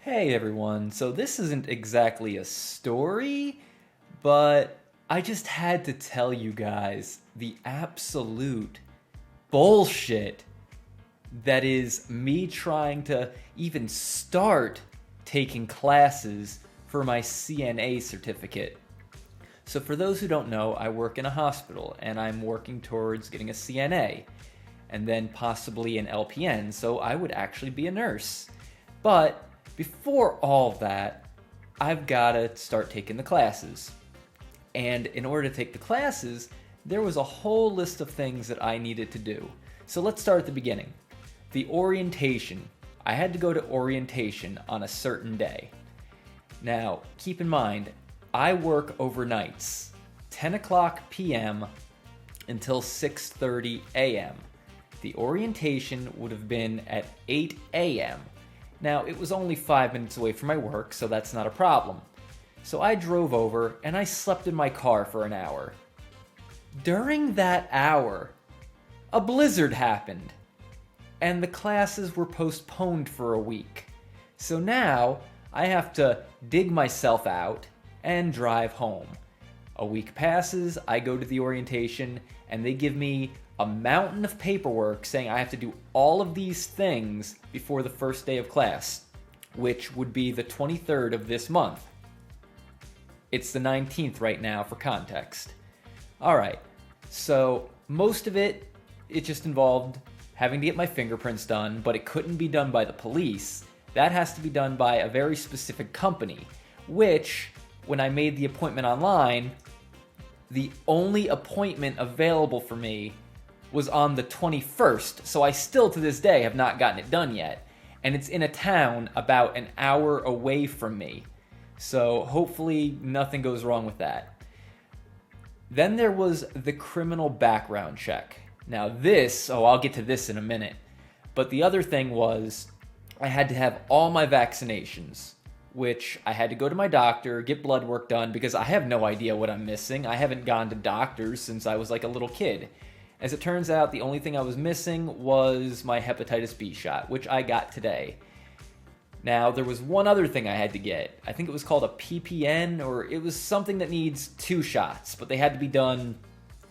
Hey everyone, so this isn't exactly a story, but I just had to tell you guys the absolute bullshit that is me trying to even start taking classes for my CNA certificate. So, for those who don't know, I work in a hospital and I'm working towards getting a CNA and then possibly an LPN, so I would actually be a nurse. But before all that, I've got to start taking the classes. And in order to take the classes, there was a whole list of things that I needed to do. So let's start at the beginning. The orientation. I had to go to orientation on a certain day. Now, keep in mind, I work overnights, 10 o'clock p.m. until 6:30 a.m. The orientation would have been at 8 a.m. Now, it was only 5 minutes away from my work, so that's not a problem. So I drove over and I slept in my car for an hour. During that hour, a blizzard happened, and the classes were postponed for a week. So now I have to dig myself out and drive home. A week passes, I go to the orientation, and they give me a mountain of paperwork saying I have to do all of these things before the first day of class, which would be the 23rd of this month. It's the 19th right now for context. Alright, so most of it just involved having to get my fingerprints done, but it couldn't be done by the police. That has to be done by a very specific company, which, when I made the appointment online, the only appointment available for me was on the 21st, so I still to this day have not gotten it done yet. And it's in a town about an hour away from me. So hopefully nothing goes wrong with that. Then there was the criminal background check. Now I'll get to this in a minute. But the other thing was I had to have all my vaccinations, which I had to go to my doctor, get blood work done, because I have no idea what I'm missing. I haven't gone to doctors since I was like a little kid. As it turns out, the only thing I was missing was my hepatitis B shot, which I got today. Now, there was one other thing I had to get. I think it was called a PPN, or it was something that needs 2 shots, but they had to be done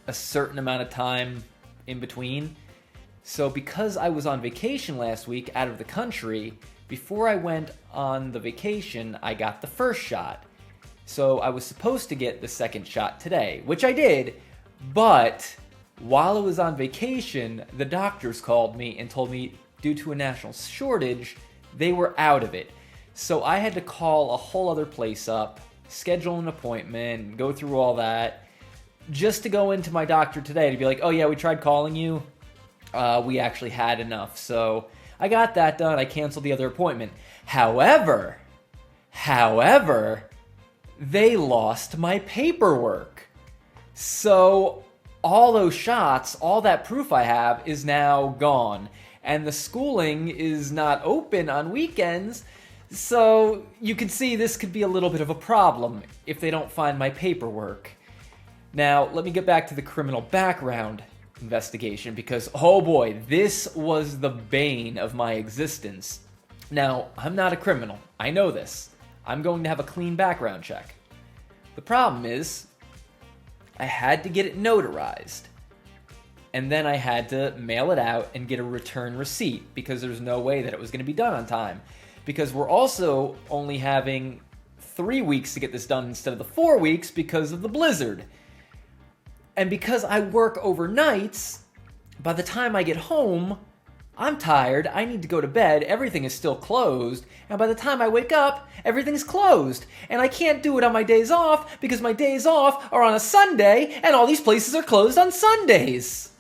a certain amount of time in between. So because I was on vacation last week out of the country, before I went on the vacation, I got the first shot. So I was supposed to get the second shot today, which I did, but while I was on vacation, the doctors called me and told me due to a national shortage, they were out of it. So I had to call a whole other place up, schedule an appointment, go through all that, just to go into my doctor today to be like, oh yeah, we tried calling you. We actually had enough. So I got that done. I canceled the other appointment. However, they lost my paperwork. So all those shots, all that proof I have is now gone. And the schooling is not open on weekends. So you can see this could be a little bit of a problem if they don't find my paperwork. Now, let me get back to the criminal background investigation, because, oh boy, this was the bane of my existence. Now, I'm not a criminal. I know this. I'm going to have a clean background check. The problem is, I had to get it notarized. And then I had to mail it out and get a return receipt, because there's no way that it was going to be done on time. Because we're also only having 3 weeks to get this done instead of the 4 weeks because of the blizzard. And because I work overnights, by the time I get home, I'm tired, I need to go to bed, everything is still closed, and by the time I wake up, everything's closed. And I can't do it on my days off, because my days off are on a Sunday, and all these places are closed on Sundays.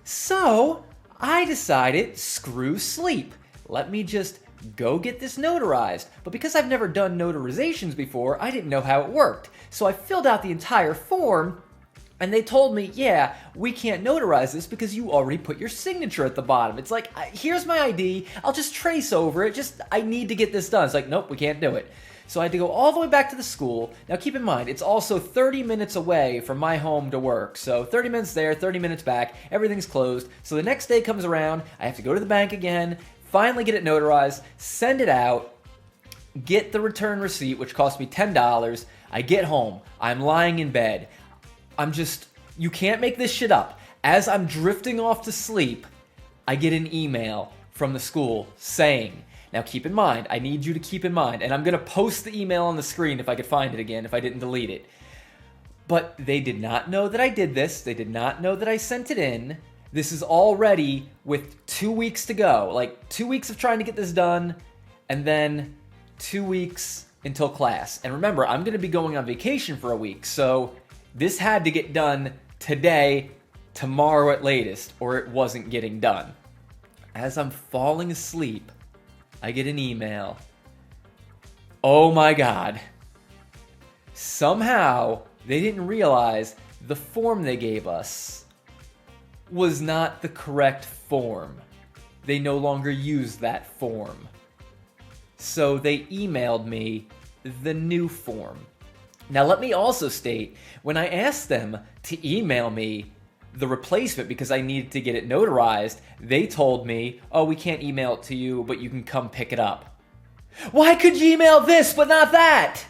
So, I decided, screw sleep. Let me just go get this notarized. But because I've never done notarizations before, I didn't know how it worked. So I filled out the entire form, and they told me, yeah, we can't notarize this because you already put your signature at the bottom. It's like, here's my ID, I'll just trace over it, I need to get this done. It's like, nope, we can't do it. So I had to go all the way back to the school. Now keep in mind, it's also 30 minutes away from my home to work. So 30 minutes there, 30 minutes back, everything's closed. So the next day comes around, I have to go to the bank again, finally get it notarized, send it out, get the return receipt, which cost me $10. I get home. I'm lying in bed. You can't make this shit up. As I'm drifting off to sleep, I get an email from the school saying, now keep in mind, I need you to keep in mind, and I'm going to post the email on the screen if I could find it again, if I didn't delete it. But they did not know that I did this. They did not know that I sent it in. This is already with 2 weeks to go. Like 2 weeks of trying to get this done, and then 2 weeks until class. And remember, I'm going to be going on vacation for a week, so this had to get done today, tomorrow at latest, or it wasn't getting done. As I'm falling asleep, I get an email. Oh my God. Somehow, they didn't realize the form they gave us was not the correct form. They no longer use that form. So they emailed me the new form. Now let me also state, when I asked them to email me the replacement because I needed to get it notarized, they told me, oh, we can't email it to you, but you can come pick it up. Why could you email this but not that?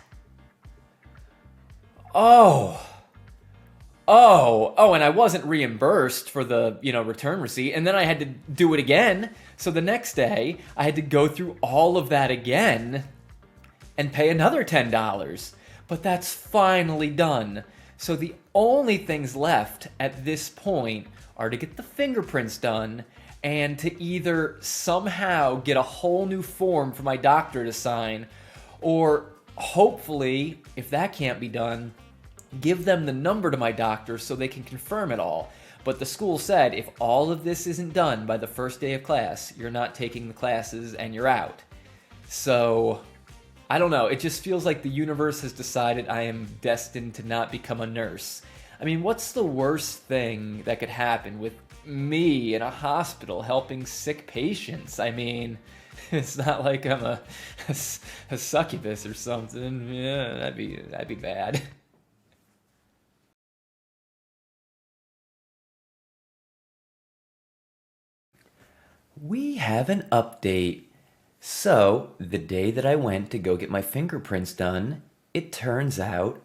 And I wasn't reimbursed for the, return receipt, and then I had to do it again. So the next day, I had to go through all of that again and pay another $10. But that's finally done. So the only things left at this point are to get the fingerprints done and to either somehow get a whole new form for my doctor to sign, or hopefully, if that can't be done, give them the number to my doctor so they can confirm it all. But the school said if all of this isn't done by the first day of class, you're not taking the classes and you're out. So, I don't know. It just feels like the universe has decided I am destined to not become a nurse. I mean, what's the worst thing that could happen with me in a hospital helping sick patients? I mean, it's not like I'm a succubus or something. Yeah, that'd be bad. We have an update. So, the day that I went to go get my fingerprints done, it turns out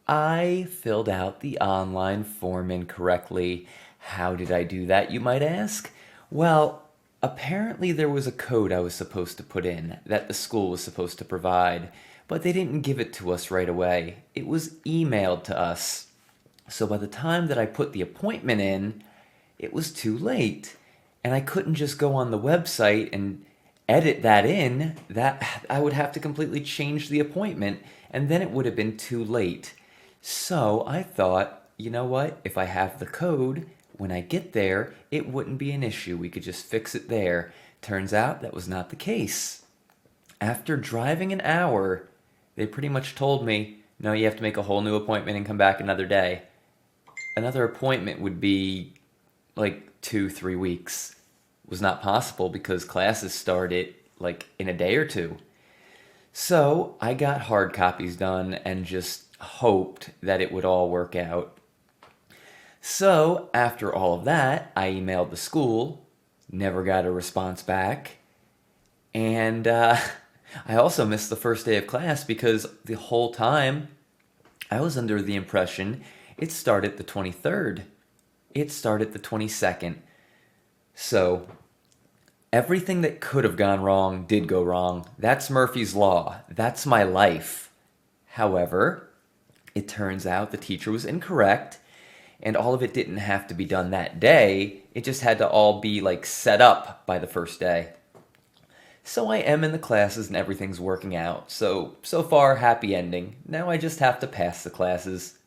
I filled out the online form incorrectly. How did I do that, you might ask? Well, apparently there was a code I was supposed to put in that the school was supposed to provide, but they didn't give it to us right away. It was emailed to us. So by the time that I put the appointment in, it was too late. And I couldn't just go on the website and edit that in. That I would have to completely change the appointment, and then it would have been too late. So I thought, you know what? If I have the code, when I get there, it wouldn't be an issue. We could just fix it there. Turns out that was not the case. After driving an hour, they pretty much told me, no, you have to make a whole new appointment and come back another day. Another appointment would be like 2-3 weeks. It was not possible because classes started like in a day or two. So I got hard copies done and just hoped that it would all work out. So after all of that, I emailed the school, never got a response back, and I also missed the first day of class because the whole time I was under the impression it started the 23rd. It started the 22nd. So, everything that could have gone wrong did go wrong. That's Murphy's Law. That's my life. However, it turns out the teacher was incorrect, and all of it didn't have to be done that day. It just had to all be like set up by the first day. So I am in the classes and everything's working out. So far, happy ending. Now I just have to pass the classes.